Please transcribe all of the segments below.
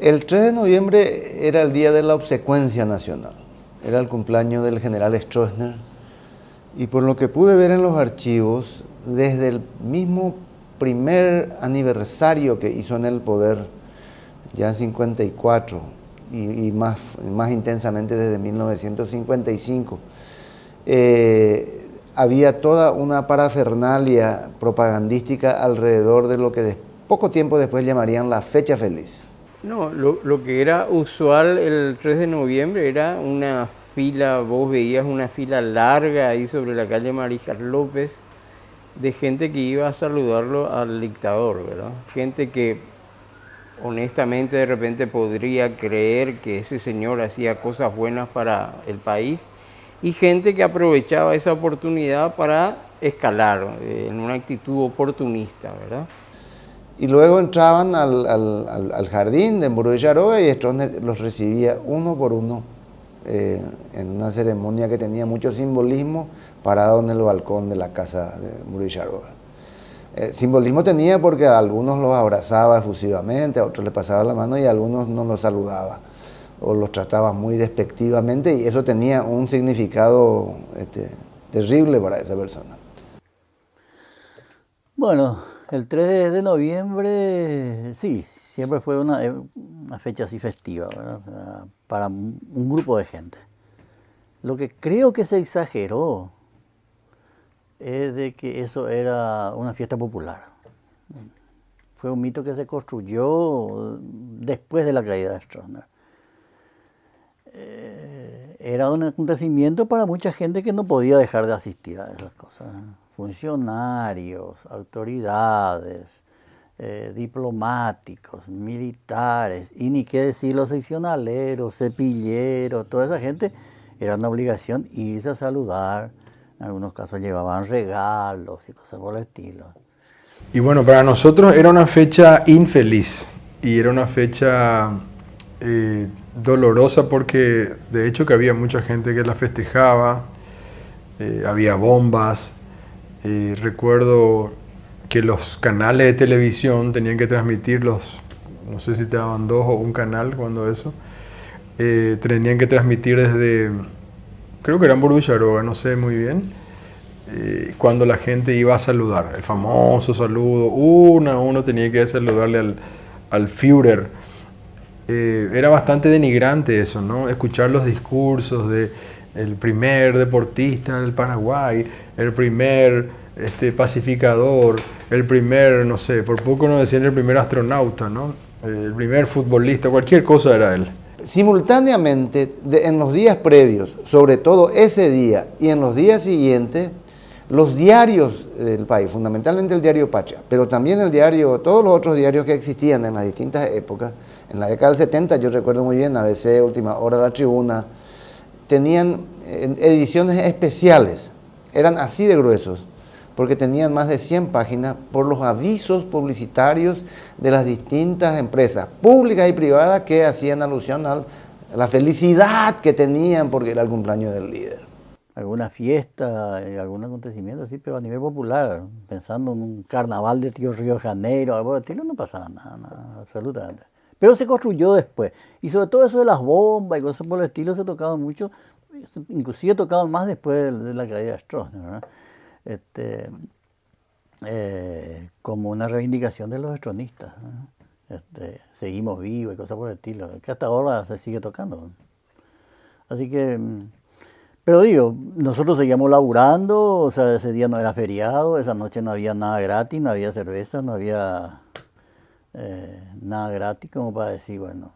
El 3 de noviembre era el día de la obsecuencia nacional, era el cumpleaños del general Stroessner, y por lo que pude ver en los archivos, desde el mismo primer aniversario que hizo en el poder, ya en 54, y más intensamente desde 1955, había toda una parafernalia propagandística alrededor de lo que poco tiempo después llamarían la fecha feliz. No, lo que era usual el 3 de noviembre era una fila, vos veías una fila larga ahí sobre la calle Mariscal López de gente que iba a saludarlo al dictador, ¿verdad? Gente que honestamente de repente podría creer que ese señor hacía cosas buenas para el país y gente que aprovechaba esa oportunidad para escalar en una actitud oportunista, ¿verdad? Y luego entraban al jardín de Muro Villaroga y Stroessner los recibía uno por uno en una ceremonia que tenía mucho simbolismo, parado en el balcón de la casa de Muro Villaroga. Simbolismo tenía porque a algunos los abrazaba efusivamente, a otros les pasaba la mano y a algunos no los saludaba o los trataba muy despectivamente, y eso tenía un significado terrible para esa persona. Bueno, el 3 de noviembre, sí, siempre fue una fecha así festiva, ¿verdad? O sea, para un grupo de gente. Lo que creo que se exageró es de que eso era una fiesta popular. Fue un mito que se construyó después de la caída de Stroessner. Era un acontecimiento para mucha gente que no podía dejar de asistir a esas cosas. Funcionarios, autoridades, diplomáticos, militares, y ni qué decir los seccionaleros, cepilleros, toda esa gente, era una obligación irse a saludar. En algunos casos llevaban regalos y cosas por el estilo. Y bueno, para nosotros era una fecha infeliz y era una fecha dolorosa porque de hecho que había mucha gente que la festejaba, había bombas. Recuerdo que los canales de televisión tenían que transmitirlos, no sé si te daban 2 o 1 canal cuando eso, tenían que transmitir desde, creo que era en Muro Villaroga, no sé muy bien, cuando la gente iba a saludar, el famoso saludo, uno a uno tenía que saludarle al Führer. Era bastante denigrante eso, ¿no? Escuchar los discursos de el primer deportista del Paraguay, el primer pacificador, el primer, no sé, por poco no decían el primer astronauta, ¿no? El primer futbolista, cualquier cosa era él. Simultáneamente, en los días previos, sobre todo ese día y en los días siguientes, los diarios del país, fundamentalmente el diario Patria, pero también todos los otros diarios que existían en las distintas épocas, en la década del 70, yo recuerdo muy bien, ABC, Última Hora, La Tribuna, tenían ediciones especiales, eran así de gruesos, porque tenían más de 100 páginas por los avisos publicitarios de las distintas empresas públicas y privadas que hacían alusión a la felicidad que tenían porque era el cumpleaños del líder. Alguna fiesta, algún acontecimiento así, pero a nivel popular, pensando en un carnaval de Río de Janeiro, algo de estilo, no pasaba nada, absolutamente. Pero se construyó después, y sobre todo eso de las bombas y cosas por el estilo se tocaban mucho, inclusive tocaban más después de la caída de Stroessner, ¿verdad? Como una reivindicación de los estronistas, ¿no? Seguimos vivos y cosas por el estilo, que hasta ahora se sigue tocando. Así que, pero digo, nosotros seguíamos laburando, o sea, ese día no era feriado, esa noche no había nada gratis, no había cerveza, no había nada gratis como para decir, bueno,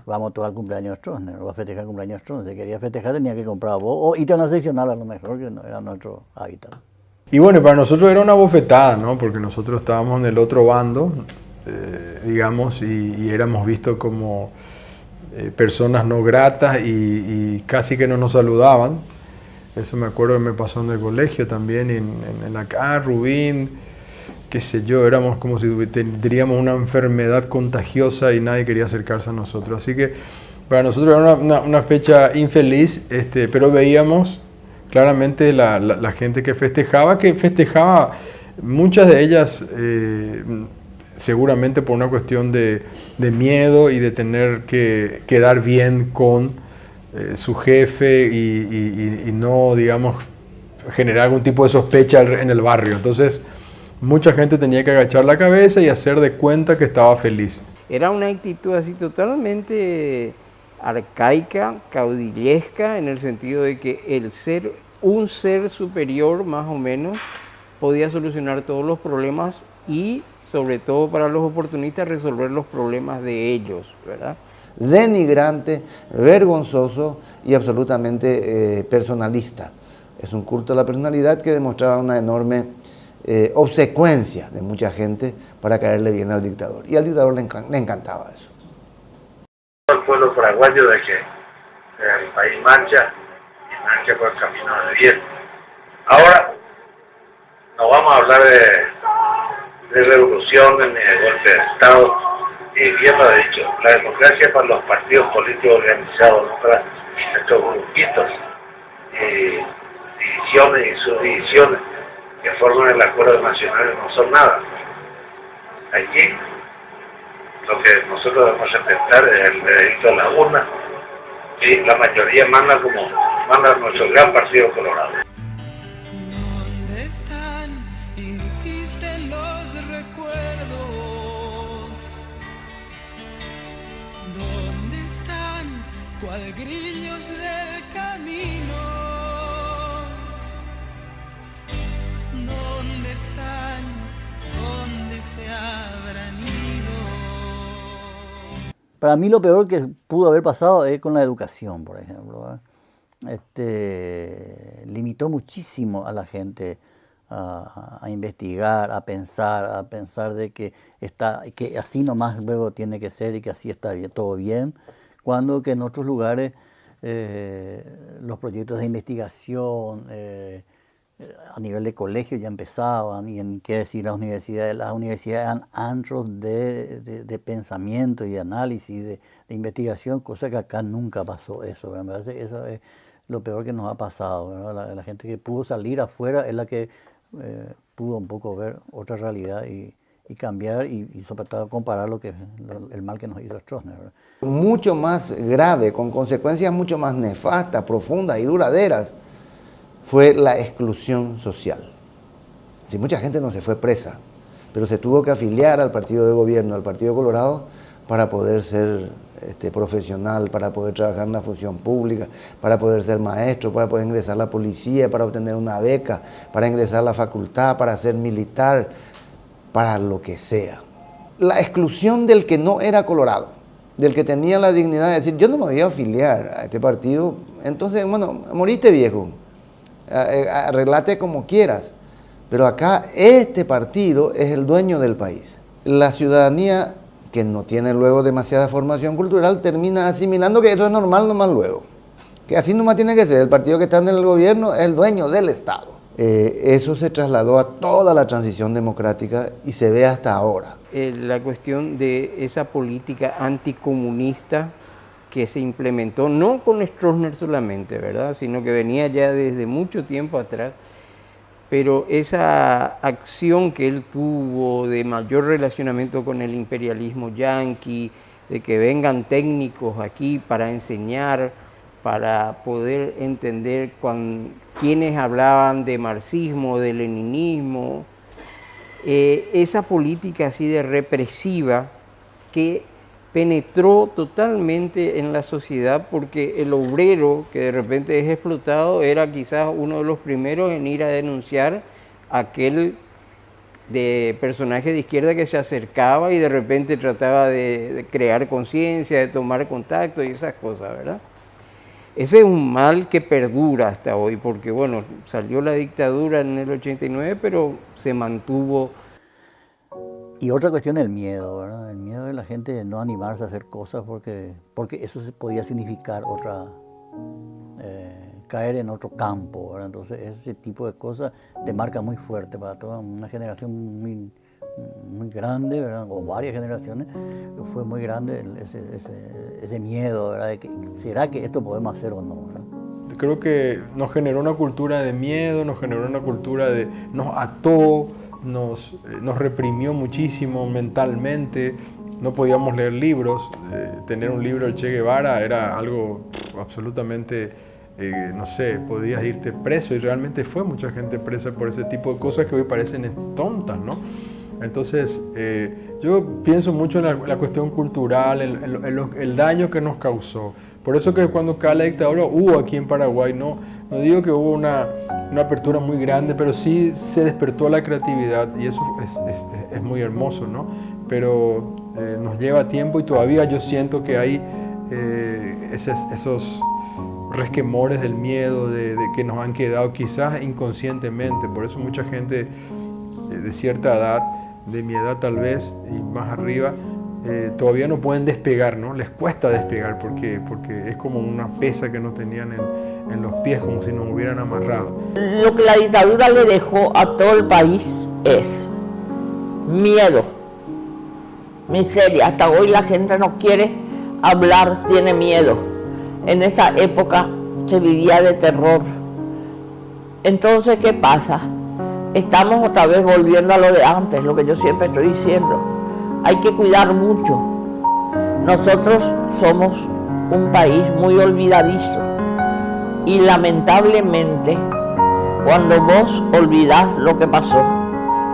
vamos todos al cumpleaños de Stroessner, o a festejar el cumpleaños de Stroessner. Si quería festejar tenía que comprar vos, o irte a una seccional a lo mejor, que no era nuestro hábitat. Y bueno, para nosotros era una bofetada, ¿no? Porque nosotros estábamos en el otro bando, digamos, y éramos vistos como personas no gratas y casi que no nos saludaban. Eso me acuerdo que me pasó en el colegio también, en la Rubín, qué sé yo, éramos como si tendríamos una enfermedad contagiosa y nadie quería acercarse a nosotros. Así que para nosotros era una fecha infeliz, pero veíamos claramente la gente que festejaba, muchas de ellas seguramente por una cuestión de miedo y de tener que quedar bien con su jefe y no, digamos, generar algún tipo de sospecha en el barrio. Entonces, mucha gente tenía que agachar la cabeza y hacer de cuenta que estaba feliz. Era una actitud así totalmente arcaica, caudillesca, en el sentido de que un ser superior más o menos podía solucionar todos los problemas y sobre todo para los oportunistas resolver los problemas de ellos, ¿verdad? Denigrante, vergonzoso y absolutamente personalista. Es un culto a la personalidad que demostraba una enorme obsecuencia de mucha gente para caerle bien al dictador. Y al dictador le encantaba eso. El pueblo paraguayo de que el país marcha y marcha por el camino del bien. Ahora no vamos a hablar de revoluciones ni de golpe de Estado, y bien lo ha dicho, la democracia para los partidos políticos organizados, no para estos grupitos, divisiones y subdivisiones que forman el acuerdo nacional no son nada. Aquí lo que nosotros debemos respetar es el derecho a la urna y la mayoría manda como manda nuestro gran partido Colorado. ¿Dónde están? Insisten los recuerdos. ¿Dónde están? Cual grillos del camino. ¿Dónde están? ¿Dónde se habrán ido? Para mí lo peor que pudo haber pasado es con la educación, por ejemplo. Limitó muchísimo a la gente a investigar, a pensar de que así nomás luego tiene que ser y que así está bien, todo bien, cuando que en otros lugares los proyectos de investigación a nivel de colegio ya empezaban, y en qué decir las universidades eran antros de pensamiento y de análisis, de investigación, cosa que acá nunca pasó eso, ¿verdad? Eso es lo peor que nos ha pasado, ¿verdad? La gente que pudo salir afuera es la que pudo un poco ver otra realidad y cambiar y sobre todo comparar el mal que nos hizo Stroessner, ¿verdad? Mucho más grave, con consecuencias mucho más nefastas, profundas y duraderas, fue la exclusión social. Si mucha gente no se fue presa, pero se tuvo que afiliar al partido de gobierno, al Partido Colorado, para poder ser profesional, para poder trabajar en la función pública, para poder ser maestro, para poder ingresar a la policía, para obtener una beca, para ingresar a la facultad, para ser militar, para lo que sea. La exclusión del que no era colorado, del que tenía la dignidad de decir, yo no me voy a afiliar a este partido, entonces, bueno, moriste viejo, arreglate como quieras, pero acá este partido es el dueño del país. La ciudadanía, que no tiene luego demasiada formación cultural, termina asimilando que eso es normal nomás luego, que así nomás tiene que ser, el partido que está en el gobierno es el dueño del Estado. Eso se trasladó a toda la transición democrática y se ve hasta ahora. La cuestión de esa política anticomunista que se implementó, no con Stroessner solamente, ¿verdad?, sino que venía ya desde mucho tiempo atrás, pero esa acción que él tuvo de mayor relacionamiento con el imperialismo yanqui, de que vengan técnicos aquí para enseñar, para poder entender quienes hablaban de marxismo, de leninismo, esa política así de represiva que penetró totalmente en la sociedad, porque el obrero que de repente es explotado era quizás uno de los primeros en ir a denunciar a aquel personaje de izquierda que se acercaba y de repente trataba de crear conciencia, de tomar contacto y esas cosas, ¿verdad? Ese es un mal que perdura hasta hoy, porque bueno, salió la dictadura en el 89, pero se mantuvo. Y otra cuestión es el miedo, ¿verdad? El miedo de la gente de no animarse a hacer cosas porque eso podía significar otra caer en otro campo, ¿verdad? Entonces ese tipo de cosas te marca muy fuerte para toda una generación muy grande, ¿verdad? O varias generaciones, fue muy grande ese miedo, ¿verdad? De que, ¿será que esto podemos hacer o no, ¿verdad? Creo que nos generó una cultura de miedo, nos generó una cultura de... nos ató, nos reprimió muchísimo mentalmente, no podíamos leer libros, tener un libro del Che Guevara era algo absolutamente, no sé, podías irte preso y realmente fue mucha gente presa por ese tipo de cosas que hoy parecen tontas, ¿no? Entonces, yo pienso mucho en la cuestión cultural, el daño que nos causó. Por eso que cuando cae la dictadura hubo aquí en Paraguay, no digo que hubo una apertura muy grande, pero sí se despertó la creatividad y eso es muy hermoso, ¿no? Pero nos lleva tiempo y todavía yo siento que hay esos resquemores del miedo de que nos han quedado quizás inconscientemente. Por eso mucha gente de cierta edad, de mi edad tal vez y más arriba, todavía no pueden despegar, ¿no? Les cuesta despegar porque es como una pesa que no tenían en los pies, como si nos hubieran amarrado. Lo que la dictadura le dejó a todo el país es miedo, miseria. Hasta hoy la gente no quiere hablar, tiene miedo. En esa época se vivía de terror. Entonces, ¿qué pasa? Estamos otra vez volviendo a lo de antes, lo que yo siempre estoy diciendo. Hay que cuidar mucho. Nosotros somos un país muy olvidadizo y lamentablemente cuando vos olvidás lo que pasó,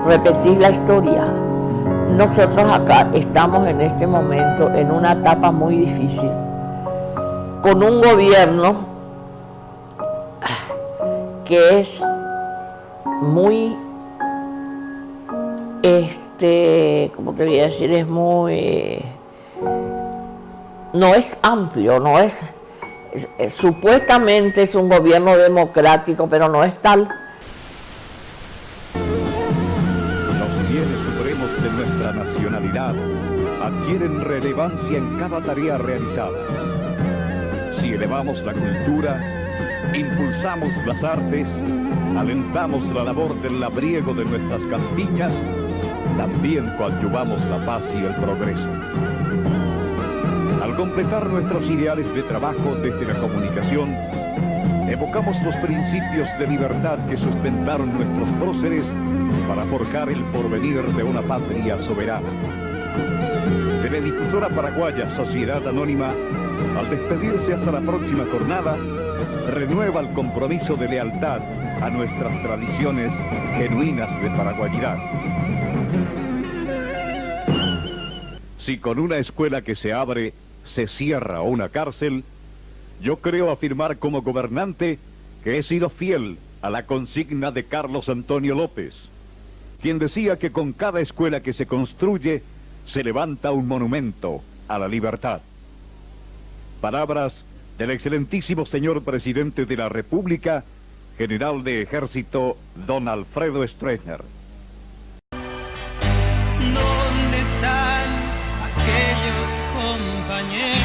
repetís la historia. Nosotros acá estamos en este momento en una etapa muy difícil, con un gobierno que es muy, ¿cómo te voy a decir? Es muy, no es amplio, no es, supuestamente es un gobierno democrático, pero no es tal. Los bienes supremos de nuestra nacionalidad adquieren relevancia en cada tarea realizada. Si elevamos la cultura, impulsamos las artes, alentamos la labor del labriego de nuestras campiñas, también coadyuvamos la paz y el progreso. Al completar nuestros ideales de trabajo desde la comunicación, evocamos los principios de libertad que sustentaron nuestros próceres para forjar el porvenir de una patria soberana. Teledifusora Paraguaya Sociedad Anónima, al despedirse hasta la próxima jornada, renueva el compromiso de lealtad a nuestras tradiciones genuinas de paraguayidad. Si con una escuela que se abre se cierra una cárcel, yo creo afirmar como gobernante que he sido fiel a la consigna de Carlos Antonio López, quien decía que con cada escuela que se construye se levanta un monumento a la libertad. Palabras del excelentísimo señor presidente de la República, general de ejército don Alfredo Stroessner. ¿Dónde están aquellos compañeros